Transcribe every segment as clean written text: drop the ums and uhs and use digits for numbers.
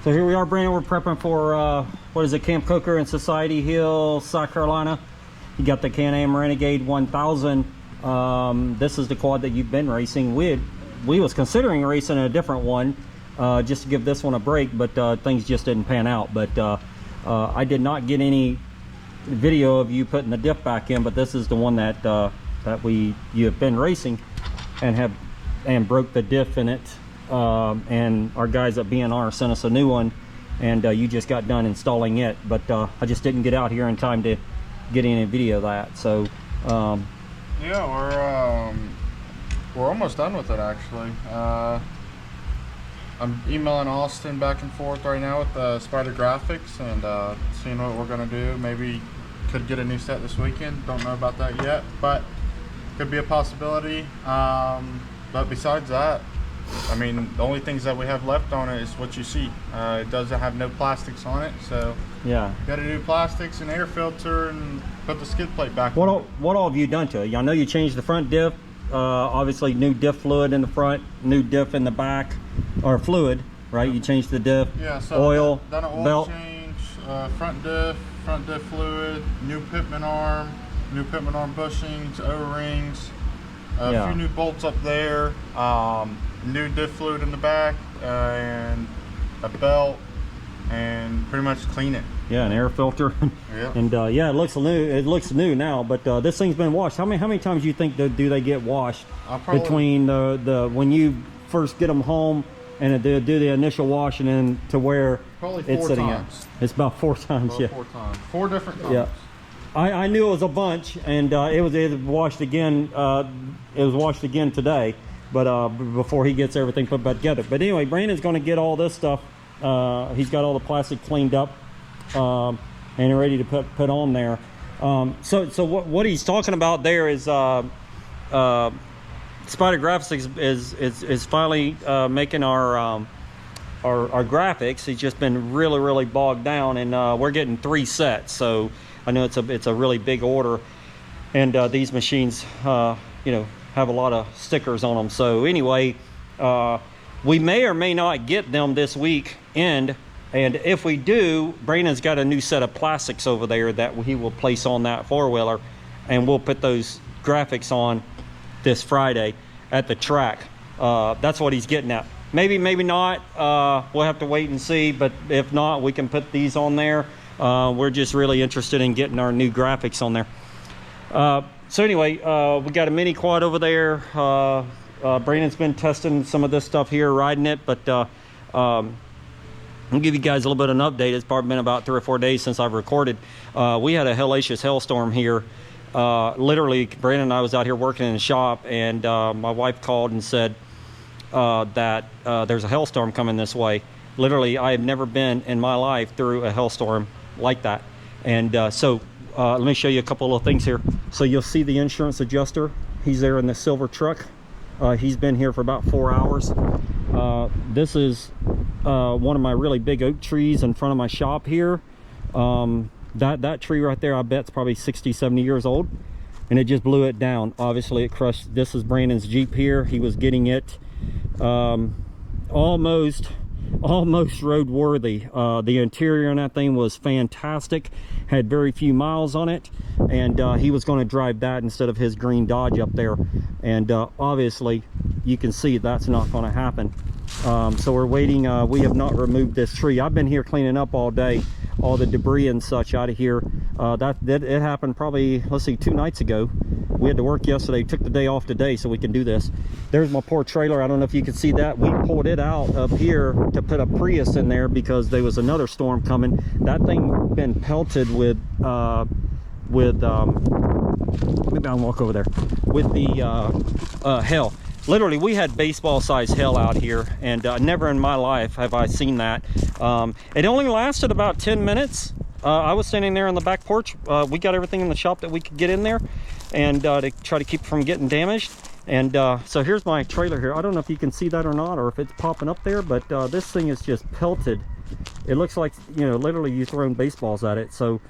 So here we are, Brandon. We're prepping for what is it, Camp Coker in Society Hill, South Carolina. You got the Can-Am Renegade 1000. This is the quad that you've been racing. We was considering racing a different one just to give this one a break, but things just didn't pan out. But I did not get any video of you putting the diff back in, but this is the one that you have been racing and broke the diff in it. And our guys at BNR sent us a new one, and you just got done installing it, but I just didn't get out here in time to get any video of that. So yeah, we're almost done with it, actually. I'm emailing Austin back and forth right now with Spider Graphics and seeing what we're gonna do. Maybe could get a new set this weekend, don't know about that yet, but could be a possibility. But besides that, I mean, the only things that we have left on it is what you see. It doesn't have no plastics on it, so yeah, got to do plastics and air filter and put the skid plate back. What all have you done to it? I know you changed the front diff. Obviously, new diff fluid in the front, new diff in the back, or fluid, right? You changed the diff. Yeah, so oil, done an oil belt change, front diff fluid, new pitman arm bushings, O-rings, a few new bolts up there. New diff fluid in the back, and a belt, and pretty much clean it. Yeah, an air filter. Yeah. And yeah, it looks new. It looks new now, but this thing's been washed. How many times do you think do they get washed between the when you first get them home and do the initial wash and then to where it's sitting at? It's about 4 times. Yeah. 4 times. 4 different times. Yeah. I knew it was a bunch, and it was washed again. It was washed again today. But before he gets everything put back together. But anyway, Brandon's going to get all this stuff. He's got all the plastic cleaned up and ready to put on there. So what he's talking about there is Spider Graphics is finally making our graphics. He's just been really bogged down, and we're getting 3 sets. So I know it's a really big order, and these machines, you know, have a lot of stickers on them. So anyway, we may or may not get them this weekend, and if we do, Brandon's got a new set of plastics over there that he will place on that 4-wheeler, and we'll put those graphics on this Friday at the track. That's what he's getting at. Maybe not. We'll have to wait and see, but if not, we can put these on there. We're just really interested in getting our new graphics on there. So anyway, we got a mini quad over there. Brandon's been testing some of this stuff here, riding it, but I'll give you guys a little bit of an update. It's probably been about 3 or 4 days since I've recorded. We had a hellacious hailstorm here. Literally, Brandon and I was out here working in the shop, and my wife called and said that there's a hailstorm coming this way. Literally, I have never been in my life through a hailstorm like that. And so let me show you a couple of things here. So you'll see the insurance adjuster. He's there in the silver truck. He's been here for about 4 hours. This is one of my really big oak trees in front of my shop here. That tree right there, I bet it's probably 60-70 years old, and it just blew it down. Obviously it crushed. This is Brandon's Jeep here. He was getting it almost roadworthy. The interior on that thing was fantastic, had very few miles on it, and he was going to drive that instead of his green Dodge up there, and obviously you can see that's not going to happen. So we're waiting. We have not removed this tree. I've been here cleaning up all day, all the debris and such out of here. It happened probably, let's see, 2 nights ago. We had to work yesterday, took the day off today so we can do this. There's my poor trailer. I don't know if you can see that. We pulled it out up here to put a Prius in there because there was another storm coming. That thing been pelted with maybe I'll walk over there, with the hail. Literally, we had baseball size hail out here, and never in my life have I seen that. It only lasted about 10 minutes. I was standing there on the back porch. We got everything in the shop that we could get in there, and to try to keep it from getting damaged. And so here's my trailer here. I don't know if you can see that or not, or if it's popping up there, but this thing is just pelted. It looks like, you know, literally you throwing baseballs at it. So,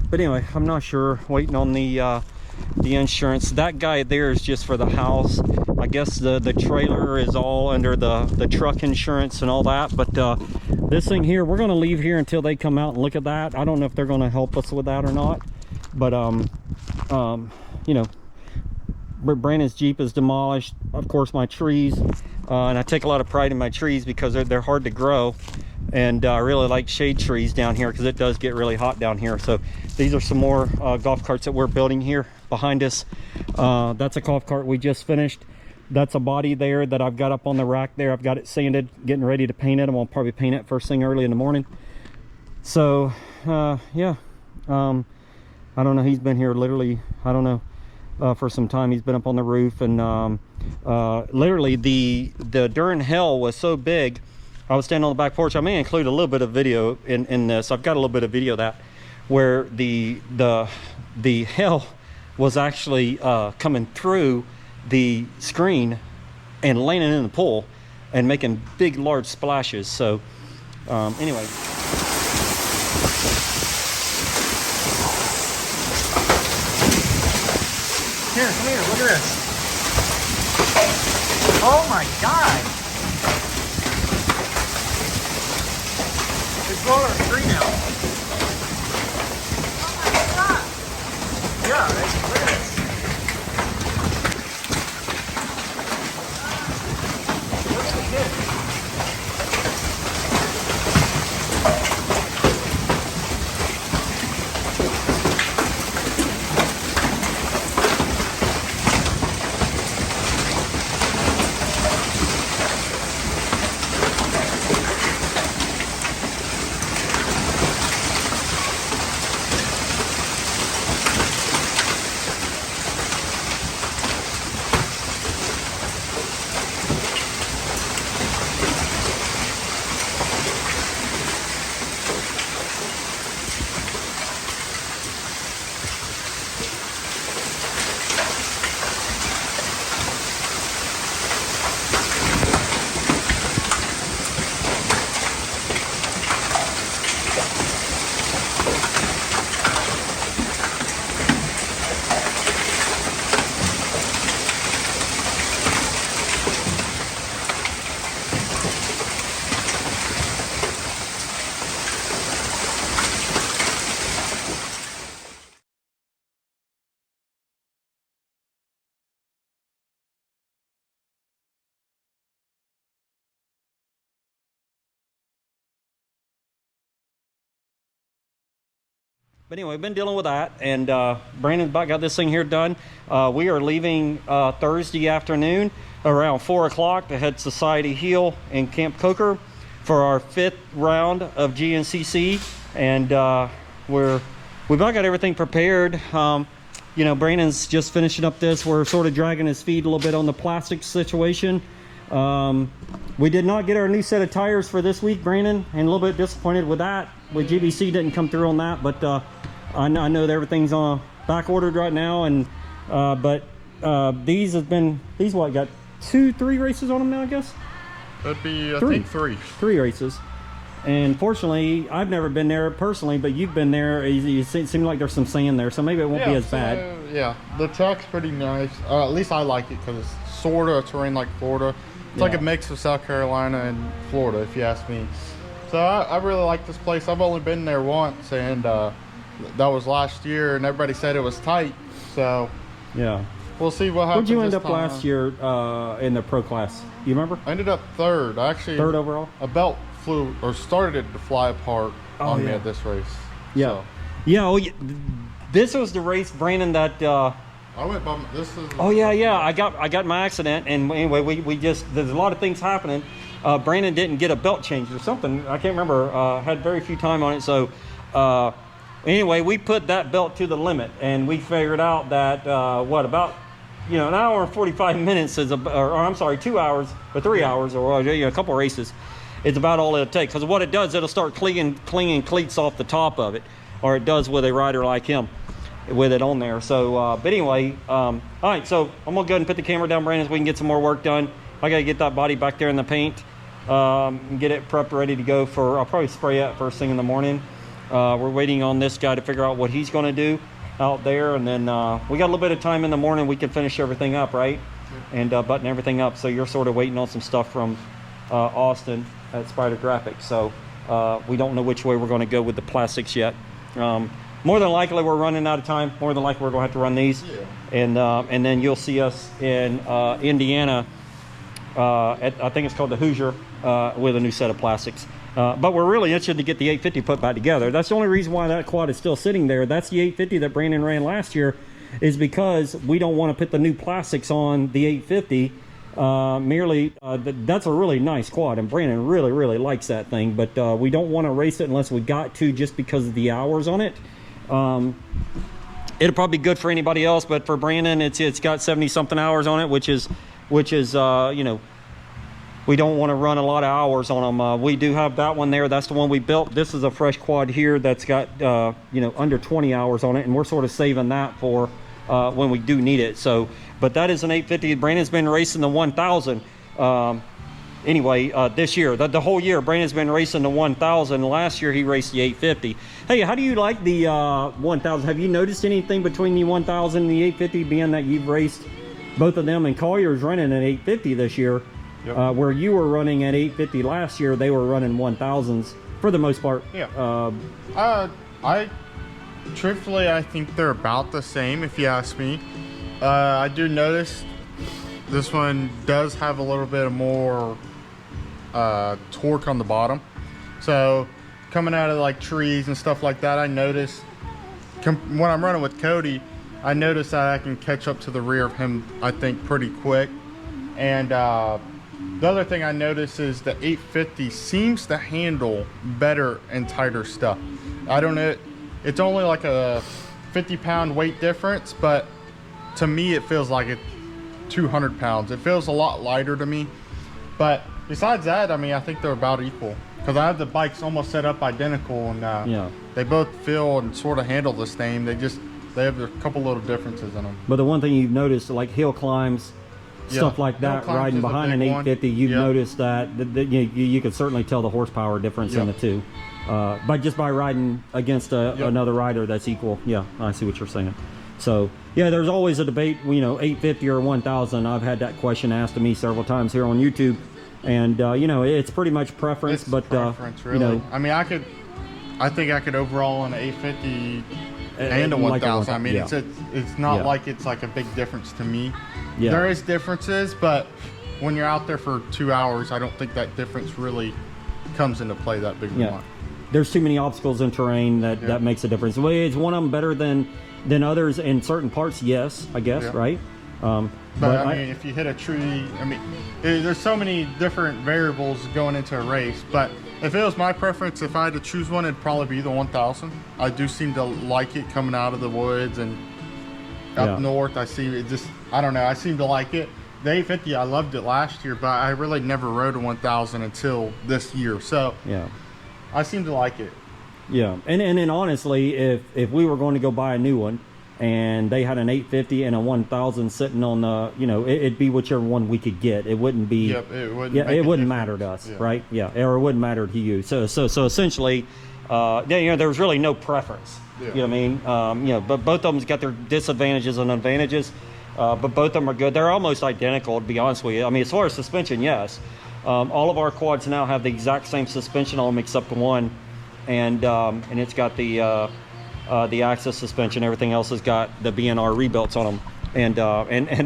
but anyway, I'm not sure. Waiting on the the insurance. That guy there is just for the house. I guess the trailer is all under the truck insurance and all that. But this thing here, we're going to leave here until they come out and look at that. I don't know if they're going to help us with that or not. But you know, Brandon's Jeep is demolished. Of course, my trees, and I take a lot of pride in my trees because they're hard to grow. And I really like shade trees down here because it does get really hot down here. So these are some more golf carts that we're building here behind us. That's a golf cart we just finished. That's a body there that I've got up on the rack there. I've got it sanded, getting ready to paint it. I'm gonna probably paint it first thing early in the morning. So yeah, I don't know, he's been here literally, I don't know, for some time. He's been up on the roof, and literally the during hell was so big. I was standing on the back porch. I may include a little bit of video in this. I've got a little bit of video of that where the hell was actually coming through the screen and landing in the pool and making big large splashes. So anyway, here, come here, look at this. Oh my god! It's blowing our screen out. Oh my god! Yeah, look at this. Look at this. but anyway, we've been dealing with that, and Brandon about got this thing here done. We are leaving Thursday afternoon around 4 o'clock to head Society Hill in Camp Coker for our 5th round of Gncc, and we've about got everything prepared. You know, Brandon's just finishing up this. We're sort of dragging his feet a little bit on the plastic situation. We did not get our new set of tires for this week, Brandon, and a little bit disappointed with that. With GBC didn't come through on that, but I know that everything's on back ordered right now, and these what, got 2-3 races on them now, I guess. It'd be I think three races. And fortunately, I've never been there personally, but you've been there. You seem like there's some sand there, so maybe it won't be as bad. Yeah, the track's pretty nice. At least I like it because it's sort of a terrain like Florida. It's like a mix of South Carolina and Florida, if you ask me. So I really like this place. I've only been there once, and that was last year, and everybody said it was tight. So yeah, we'll see what happens. Where'd you end this up time. last year in the pro class? You remember? I ended up third. Actually, third overall. A belt flew or started to fly apart on me at this race. Yeah, so. Yeah. Well, this was the race, Brandon, that. I went by this is. Oh yeah. I got in my accident, and anyway, we just there's a lot of things happening. Brandon didn't get a belt change or something. I can't remember. Had very few time on it, so anyway, we put that belt to the limit, and we figured out that about an hour and 45 minutes is or I'm sorry, 2 hours or 3 hours or a couple races. It's about all it'll take, because what it does, it'll start clinging cleats off the top of it, or it does with a rider like him with it on there. So but anyway, all right, so I'm gonna go ahead and put the camera down, Brandon, so we can get some more work done. I gotta get that body back there in the paint, and get it prepped, ready to go for, I'll probably spray it first thing in the morning. We're waiting on this guy to figure out what he's gonna do. out there, and then we got a little bit of time in the morning. We can finish everything up, right? And button everything up. So you're sort of waiting on some stuff from Austin at Spider Graphics. So we don't know which way we're going to go with the plastics yet. More than likely we're running out of time. More than likely we're going to have to run these. Yeah. And then you'll see us in Indiana at, I think it's called the Hoosier, with a new set of plastics. But we're really interested to get the 850 put back together. That's the only reason why that quad is still sitting there. That's the 850 that Brandon ran last year, is because we don't want to put the new plastics on the 850. That's a really nice quad, and Brandon really likes that thing, but we don't want to race it unless we got to, just because of the hours on it. It'll probably be good for anybody else, but for Brandon, it's got 70 something hours on it, which is you know, we don't want to run a lot of hours on them. We do have that one there. That's the one we built. This is a fresh quad here that's got you know, under 20 hours on it, and we're sort of saving that for when we do need it. So, but that is an 850. Brandon's been racing the 1000 anyway this year. The whole year Brandon's been racing the 1000. Last year he raced the 850. Hey, how do you like the 1000? Have you noticed anything between the 1000 and the 850, being that you've raced both of them, and Collier's running an 850 this year? Yep. Where you were running at 850 last year, they were running 1000s for the most part. Yeah. Truthfully, I think they're about the same, if you ask me. I do notice this one does have a little bit more torque on the bottom. So coming out of like trees and stuff like that, I notice when I'm running with Cody, I notice that I can catch up to the rear of him, I think, pretty quick. And the other thing I notice is the 850 seems to handle better and tighter stuff. I don't know, it's only like a 50-pound weight difference, but to me it feels like it's 200 pounds. It feels a lot lighter to me. But besides that, I mean, I think they're about equal, because I have the bikes almost set up identical, and yeah, they both feel and sort of handle the same. They have a couple little differences in them. But the one thing you've noticed, like hill climbs, stuff like that, riding behind an 850, you've noticed that you can certainly tell the horsepower difference in the two, but just by riding against another rider that's equal. Yeah, I see what you're saying. So yeah, there's always a debate, you know, 850 or 1000. I've had that question asked to me several times here on YouTube, and you know, it's pretty much preference. But preference, really. You know, I mean, I think I could overall an 850 and a 1000. I mean, it's not like it's like a big difference to me. Yeah. There is differences, but when you're out there for 2 hours, I don't think that difference really comes into play that big. There's too many obstacles in terrain that makes a difference. Well, is one of them better than others in certain parts? Yes, I guess, right? But I mean, if you hit a tree, I mean, there's so many different variables going into a race. But if it was my preference, if I had to choose one, it'd probably be the 1000. I do seem to like it coming out of the woods and up north. I see it just, I don't know, I seem to like it. The 850, I loved it last year, but I really never rode a 1000 until this year. So yeah, I seem to like it. Yeah, and then honestly, if we were going to go buy a new one, and they had an 850 and a 1000 sitting on the, you know, it'd be whichever one we could get. It wouldn't be. Yep, it wouldn't matter to us, right? Yeah, or it wouldn't matter to you. So essentially, you know, there was really no preference. Yeah. You know what I mean? You know, but both of them's got their disadvantages and advantages. But both of them are good. They're almost identical, to be honest with you. I mean, as far as suspension, yes. All of our quads now have the exact same suspension on them except one, and it's got the Axis suspension. Everything else has got the BNR rebuilds on them, and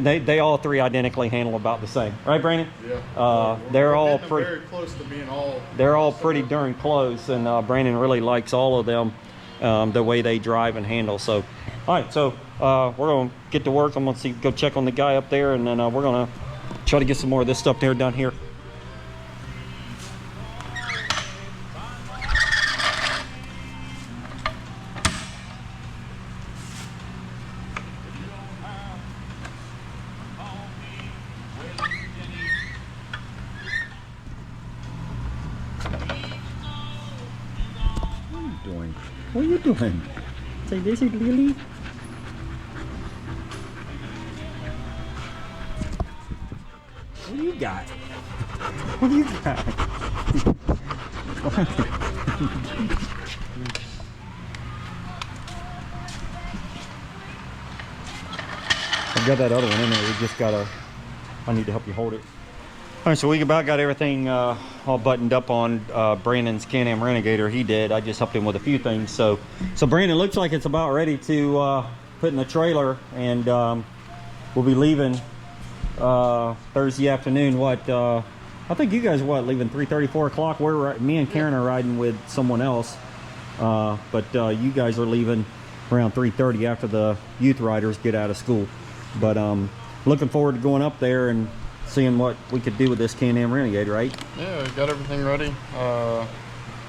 they all three identically handle about the same, right, Brandon? Yeah. They're all very close to being all. They're all pretty darn close, and Brandon really likes all of them, the way they drive and handle. So, all right, so we're gonna get to work. I'm gonna go check on the guy up there, and then we're gonna try to get some more of this stuff down here. What are you doing? Say this is Lily. What do you got? What do you got? got that other one in there. We just gotta, I need to help you hold it. All right, so we about got everything all buttoned up on Brandon's Can-Am Renegade. He did. I just helped him with a few things. So Brandon, looks like it's about ready to put in the trailer, and we'll be leaving Thursday afternoon. What? I think you guys leaving 3:30, 4 o'clock. Me and Karen are riding with someone else, but you guys are leaving around 3:30 after the youth riders get out of school. But looking forward to going up there and seeing what we could do with this Can-Am Renegade, right? Yeah, we got everything ready.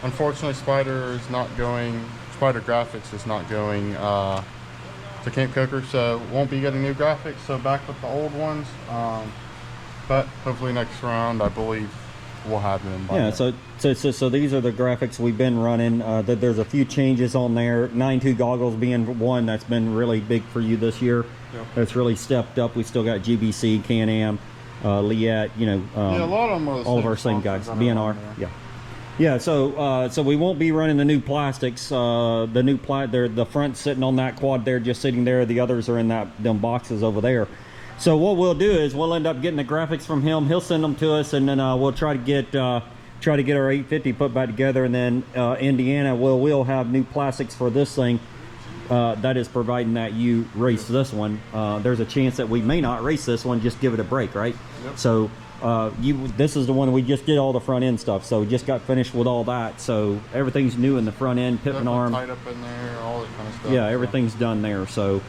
Unfortunately, Spider Graphics is not going to Camp Coker, so won't be getting new graphics. So back with the old ones. But hopefully next round, I believe we'll have them. Yeah. So these are the graphics we've been running. There's a few changes on there. 9.2 goggles being one that's been really big for you this year. Yep. That's really stepped up. We still got GBC, Can-Am, Liat, you know, yeah, a lot of them are all of our same guys, BNR. Yeah. So we won't be running the new plastics. The front sitting on that quad there, just sitting there. The others are in them boxes over there. So what we'll do is we'll end up getting the graphics from him. He'll send them to us, and then we'll try to get our 850 put back together. And then Indiana we'll have new plastics for this thing. That is providing that you race this one. There's a chance that we may not race this one, just give it a break, right? Yep. So this is the one we just did all the front end stuff. So just got finished with all that. So everything's new in the front end, pippin arm. Tied up in there, all that kind of stuff. Yeah, everything's done there. So,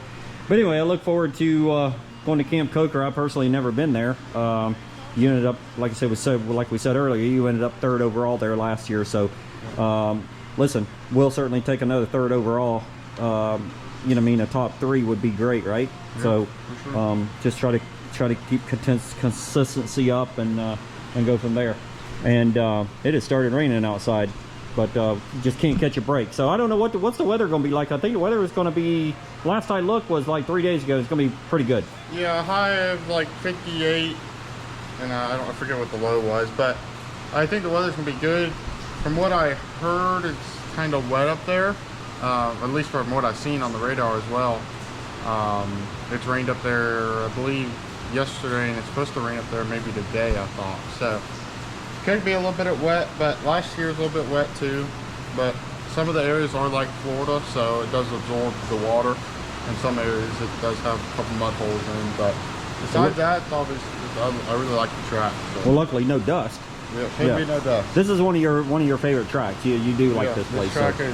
but anyway, I look forward to going to Camp Coker. I personally never been there. You ended up, like we said earlier, you ended up 3rd overall there last year. So, listen, we'll certainly take another 3rd overall. You know what I mean? A top 3 would be great, right? Yeah, so, for sure. just try to keep consistency up and go from there. And it has started raining outside, but just can't catch a break. So I don't know what's the weather going to be like. I think the weather is going to be, last I looked was like 3 days ago. It's going to be pretty good. Yeah, a high of like 58, and I forget what the low was, but I think the weather's gonna be good. From what I heard, it's kind of wet up there, at least from what I've seen on the radar as well. It's rained up there, I believe, yesterday, and it's supposed to rain up there maybe today, I thought. So could be a little bit wet, but last year was a little bit wet too. But some of the areas are like Florida, so it does absorb the water. In some areas it does have a couple mud holes in, but besides that, I really like the track. So. Well, luckily no dust. Yeah, can't be no dust. This is one of your favorite tracks. You do like this place. Track is,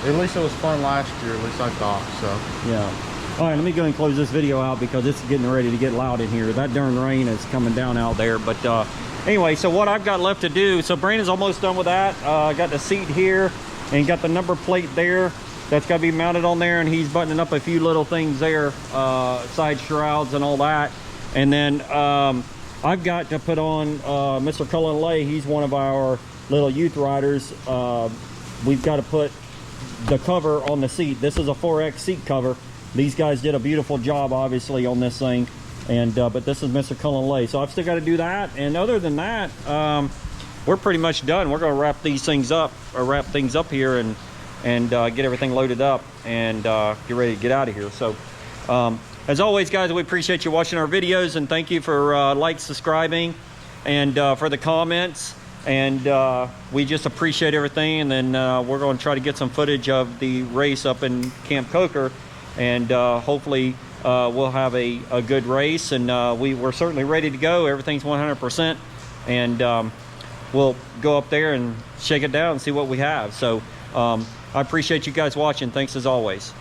at least it was fun last year, at least I thought so. Yeah. All right, let me go and close this video out because it's getting ready to get loud in here. That darn rain is coming down out there. But anyway, so what I've got left to do, so Brandon's almost done with that. I got the seat here and got the number plate there. That's got to be mounted on there, and he's buttoning up a few little things there, side shrouds and all that. And then I've got to put on Mr. Cullen Lay. He's one of our little youth riders. We've got to put the cover on the seat. This is a 4X seat cover. These guys did a beautiful job, obviously, on this thing. And but this is Mr. Cullen Lay. So I've still got to do that. And other than that, we're pretty much done. We're going to wrap things up here and get everything loaded up and get ready to get out of here. So as always, guys, we appreciate you watching our videos, and thank you for subscribing, and for the comments. And we just appreciate everything. And then we're going to try to get some footage of the race up in Camp Coker, and hopefully we'll have a good race. And we're certainly ready to go. Everything's 100%, and we'll go up there and shake it down and see what we have. So I appreciate you guys watching. Thanks as always.